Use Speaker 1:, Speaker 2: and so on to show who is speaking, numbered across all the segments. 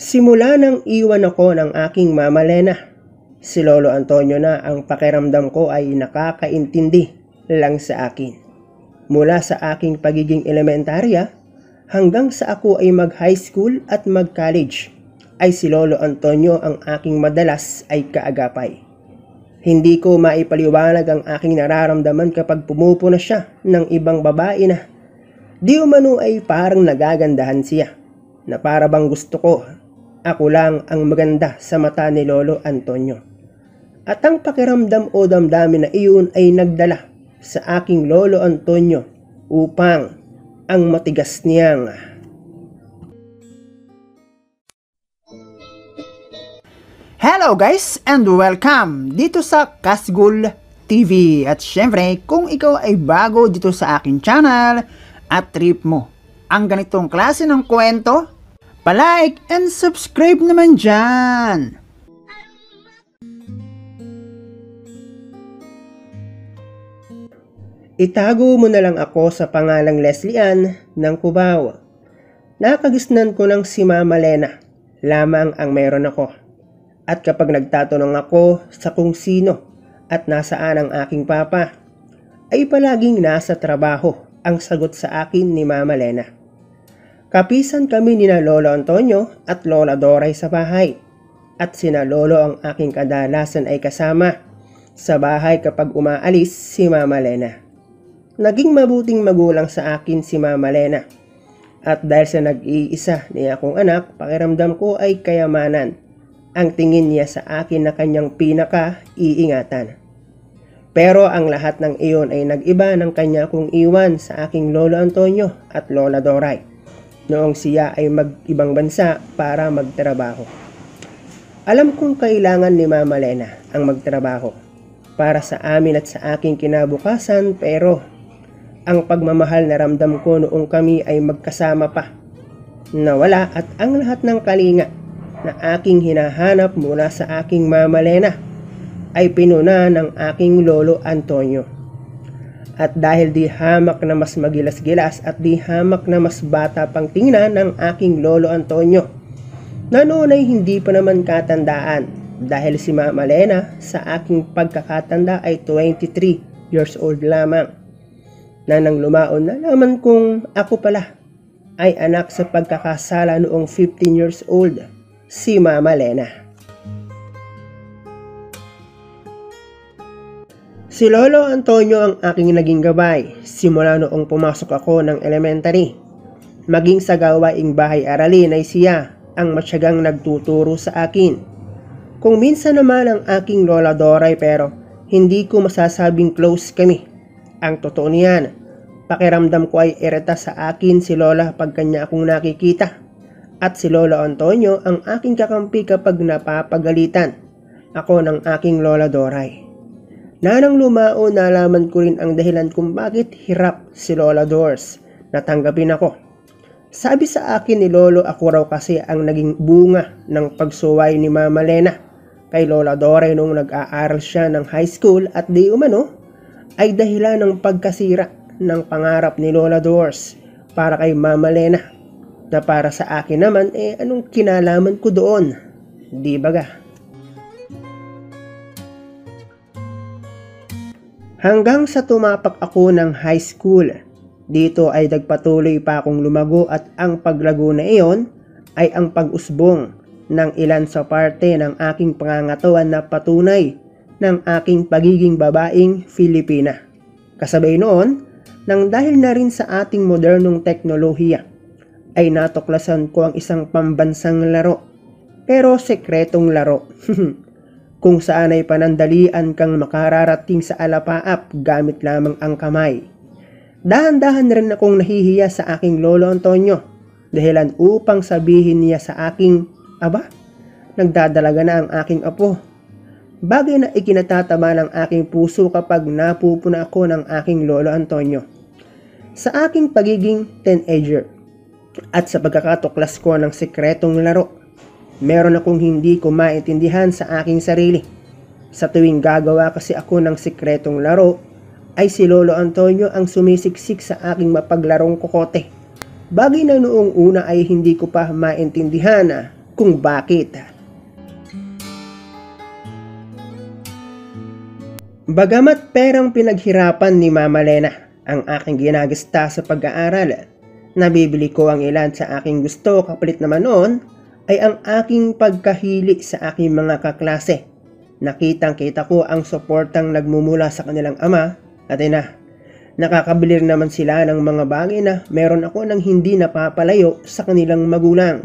Speaker 1: Simula nang iwan ako ng aking Mama Lena, si Lolo Antonio na ang pakiramdam ko ay nakakaintindi lang sa akin. Mula sa aking pagiging elementarya hanggang sa ako ay mag-high school at mag-college, ay si Lolo Antonio ang aking madalas ay kaagapay. Hindi ko maipaliwanag ang aking nararamdaman kapag pumupuna siya ng ibang babae na di umano ay parang nagagandahan siya, na para bang gusto ko ako lang ang maganda sa mata ni Lolo Antonio. At ang pakiramdam o damdamin na iyon ay nagdala sa aking Lolo Antonio upang ang matigas niyang
Speaker 2: Hello guys and welcome dito sa Kasgul TV. At syempre, kung ikaw ay bago dito sa aking channel at trip mo ang ganitong klase ng kwento, palike and subscribe naman dyan.
Speaker 1: Itago mo na lang ako sa pangalang Leslie Ann ng Cubao. Nakagisnan ko ng si Mama Lena lamang ang meron ako. At kapag nagtatanong ako sa kung sino at nasaan ang aking papa, ay palaging nasa trabaho ang sagot sa akin ni Mama Lena. Kapisan kami ni Lolo Antonio at Lola Doray sa bahay, at sina Lolo ang aking kadalasan ay kasama sa bahay kapag umaalis si Mama Lena. Naging mabuting magulang sa akin si Mama Lena, at dahil sa nag-iisa ni akong anak, pakiramdam ko ay kayamanan ang tingin niya sa akin na kanyang pinaka-iingatan. Pero ang lahat ng iyon ay nag-iba ng kanya kong iwan sa aking Lolo Antonio at Lola Doray noong siya ay mag-ibang bansa para magtrabaho. Alam kong kailangan ni Mama Lena ang magtrabaho para sa amin at sa aking kinabukasan, pero ang pagmamahal na ramdam ko noong kami ay magkasama pa nawala, at ang lahat ng kalinga na aking hinahanap mula sa aking Mama Lena ay pinuna ng aking Lolo Antonio. At dahil di hamak na mas magilas-gilas at di hamak na mas bata pang tingnan ng aking Lolo Antonio, na noon ay hindi pa naman katandaan, dahil si Mama Lena sa aking pagkakatanda ay 23 years old lamang, na nang lumaon na naman kong ako pala ay anak sa pagkakasala noong 15 years old, si Mama Lena. Si Lolo Antonio ang aking naging gabay simula noong pumasok ako ng elementary. Maging sa gawaing bahay aralin ay siya ang matyagang nagtuturo sa akin. Kung minsan naman ang aking Lola Doray, pero hindi ko masasabing close kami. Ang totoo niyan, pakiramdam ko ay irita sa akin si Lola pag kanya akong nakikita. At si Lolo Antonio ang aking kakampi kapag napapagalitan ako ng aking Lola Doray. Nang lumao, nalaman ko rin ang dahilan kung bakit hirap si Lola Dors na tanggapin ako. Sabi sa akin ni Lolo, ako raw kasi ang naging bunga ng pagsuway ni Mama Lena kay Lola Doray nung nag-aaral siya ng high school, at di umano ay dahilan ng pagkasira ng pangarap ni Lola Dors para kay Mama Lena, na para sa akin naman anong kinalaman ko doon, di baga? Hanggang sa tumapak ako ng high school, dito ay nagpatuloy pa akong lumago, at ang paglago na iyon ay ang pag-usbong ng ilan sa parte ng aking pangangatawan na patunay ng aking pagiging babaeng Filipina. Kasabay noon, nang dahil na rin sa ating modernong teknolohiya, ay natuklasan ko ang isang pambansang laro, pero sekretong laro, kung saan ay panandalian kang makararating sa alapaap gamit lamang ang kamay. Dahan-dahan rin akong nahihiya sa aking Lolo Antonio, dahilan upang sabihin niya sa aking, aba, nagdadalaga na ang aking apo. Bagay na ikinatatama ng aking puso kapag napupuna ako ng aking Lolo Antonio. Sa aking pagiging teenager, at sa pagkakatuklas ko ng sekretong laro, meron akong hindi ko maintindihan sa aking sarili. Sa tuwing gagawa kasi ako ng sekretong laro, ay si Lolo Antonio ang sumisiksik sa aking mapaglarong kokote. Bagay na noong una ay hindi ko pa maintindihan kung bakit. Bagamat perang pinaghirapan ni Mama Lena ang aking ginagasta sa pag-aaral, nabibili ko ang ilan sa aking gusto, kapalit naman noon ay ang aking pagkahili sa aking mga kaklase. Nakitang-kita ko ang suportang nagmumula sa kanilang ama at ina. Nakakabili naman sila ng mga bagay na meron ako nang hindi napapalayo sa kanilang magulang.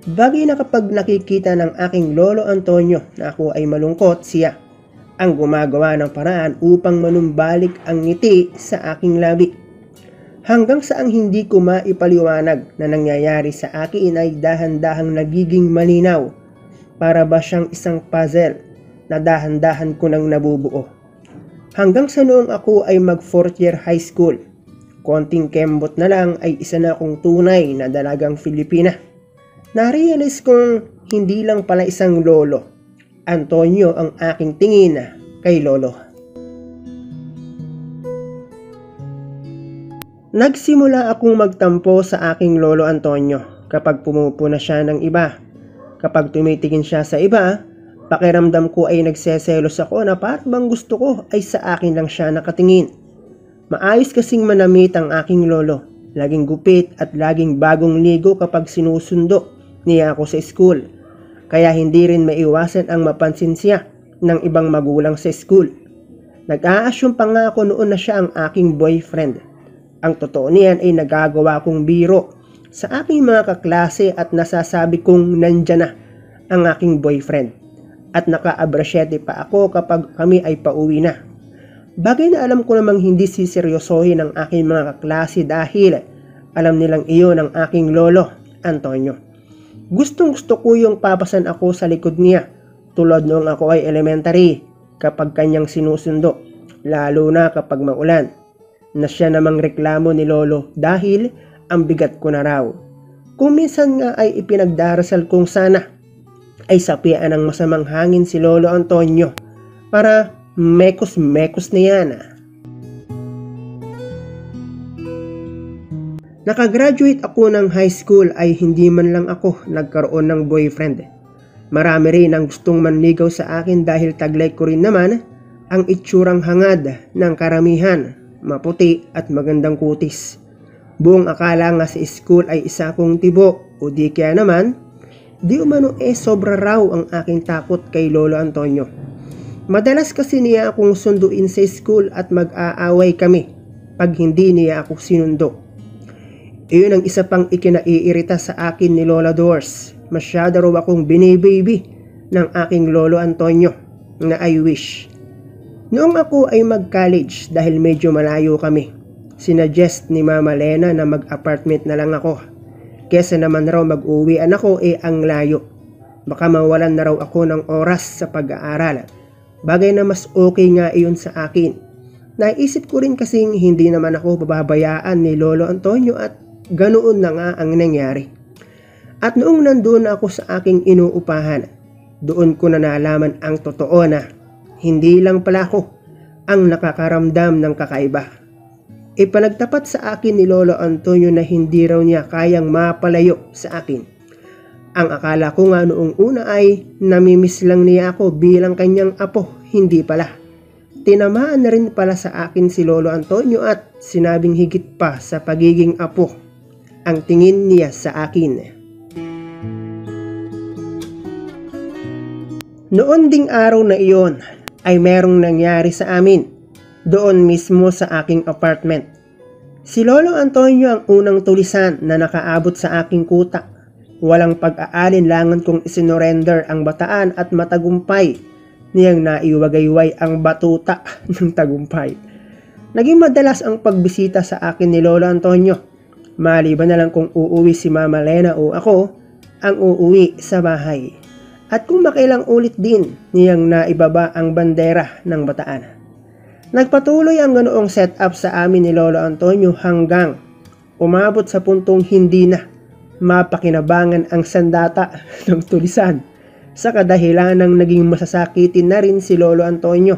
Speaker 1: Bagay na kapag nakikita ng aking lolo Antonio na ako ay malungkot, siya ang gumagawa ng paraan upang manumbalik ang ngiti sa aking labi. Hanggang sa ang hindi ko maipaliwanag na nangyayari sa akin ay dahan-dahang nagiging malinaw. Para ba siyang isang puzzle na dahan-dahan ko nang nabubuo. Hanggang sa noong ako ay mag 4th year high school, konting kembot na lang ay isa na akong tunay na dalagang Filipina. Narealize kong hindi lang pala isang lolo, Antonio ang aking tingin kay lolo. Nagsimula akong magtampo sa aking lolo Antonio kapag pumupuna siya ng iba. Kapag tumitingin siya sa iba, pakiramdam ko ay nagseselos ako na parang gusto ko ay sa akin lang siya nakatingin. Maayos kasing manamit ang aking lolo. Laging gupit at laging bagong ligo kapag sinusundo niya ako sa school. Kaya hindi rin maiwasan ang mapansin siya ng ibang magulang sa school. Nag-a-assume pa nga ako noon na siya ang aking boyfriend. Ang totoo niyan ay nagagawa kong biro sa aking mga kaklase at nasasabi kong nandyan na ang aking boyfriend. At naka-abrasyete pa ako kapag kami ay pauwi na. Bagay na alam ko namang hindi siseryosohin ang aking mga kaklase dahil alam nilang iyon ang aking lolo, Antonio. Gustong gusto ko yung papasan ako sa likod niya tulad noong ako ay elementary kapag kanyang sinusundo, lalo na kapag maulan, na siya namang reklamo ni lolo dahil ang bigat ko na raw. Kung minsan nga ay ipinagdarasal kong sana ay sapian ng masamang hangin si lolo Antonio para mekos-mekos na yan. Nakagraduate ako ng high school ay hindi man lang ako nagkaroon ng boyfriend. Marami rin ang gustong manligaw sa akin dahil taglay ko rin naman ang itsurang hangad ng karamihan, maputi at magandang kutis. Buong akala nga sa school ay isa kong tibo o di kaya naman, di umano sobra raw ang aking takot kay Lolo Antonio. Madalas kasi niya akong sunduin sa school at mag-aaway kami pag hindi niya ako sinundo. Iyon ang isa pang ikinaiirita sa akin ni Lola Doors. Masyado raw akong binibaby ng aking Lolo Antonio na I wish. Noong ako ay mag-college dahil medyo malayo kami, sinuggest ni Mama Lena na mag-apartment na lang ako. Kesa naman raw mag-uwian ako ang layo. Baka mawalan na raw ako ng oras sa pag-aaral. Bagay na mas okay nga iyon sa akin. Naisip ko rin kasing hindi naman ako bababayaan ni Lolo Antonio at ganoon na nga ang nangyari. At noong nandun ako sa aking inuupahan, doon ko na nalaman ang totoo na hindi lang pala ako ang nakakaramdam ng kakaiba. Ipanagtapat sa akin ni Lolo Antonio na hindi raw niya kayang mapalayo sa akin. Ang akala ko nga noong una ay namimiss lang niya ako bilang kanyang apo, hindi pala. Tinamaan na rin pala sa akin si Lolo Antonio at sinabing higit pa sa pagiging apo ang tingin niya sa akin. Noon ding araw na iyon ay merong nangyari sa amin doon mismo sa aking apartment. Si Lolo Antonio ang unang tulisan na nakaabot sa aking kuta. Walang pag-aalinlangan kong isinorender ang bataan at matagumpay niyang naiwagayway ang batuta ng tagumpay. Naging madalas ang pagbisita sa akin ni Lolo Antonio. Maliban na lang kung uuwi si Mama Lena o ako ang uuwi sa bahay. At kung makailang ulit din niyang naibaba ang bandera ng bataan. Nagpatuloy ang ganoong setup sa amin ni Lolo Antonio hanggang umabot sa puntong hindi na mapakinabangan ang sandata ng tulisan sa kadahilan ng naging masasakitin na rin si Lolo Antonio.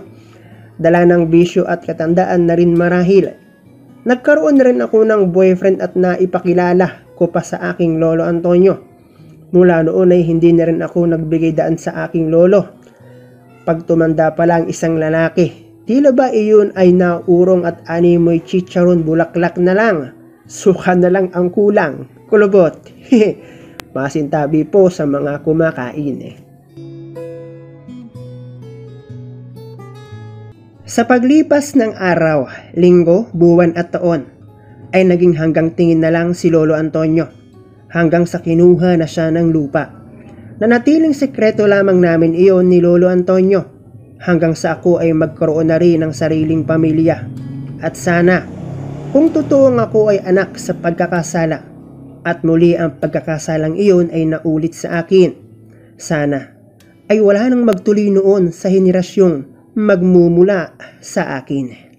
Speaker 1: Dala ng bisyo at katandaan na rin marahil. Nagkaroon na rin ako ng boyfriend at naipakilala ko pa sa aking Lolo Antonio. Mula noon ay hindi na rin ako nagbigay daan sa aking lolo. Pag tumanda pa lang isang lalaki, tila ba iyon ay naurong at animoy chicharon bulaklak na lang. Suka na lang ang kulang. Kulubot. Masintabi po sa mga kumakain. Sa paglipas ng araw, linggo, buwan at taon, ay naging hanggang tingin na lang si Lolo Antonio. Hanggang sa kinuha na siya ng lupa. Nanatiling sekreto lamang namin iyon ni Lolo Antonio hanggang sa ako ay magkaroon na rin ng sariling pamilya. At sana, kung totoong ako ay anak sa pagkakasala at muli ang pagkakasalang iyon ay naulit sa akin, sana ay wala nang magtuloy noon sa henerasyong magmumula sa akin.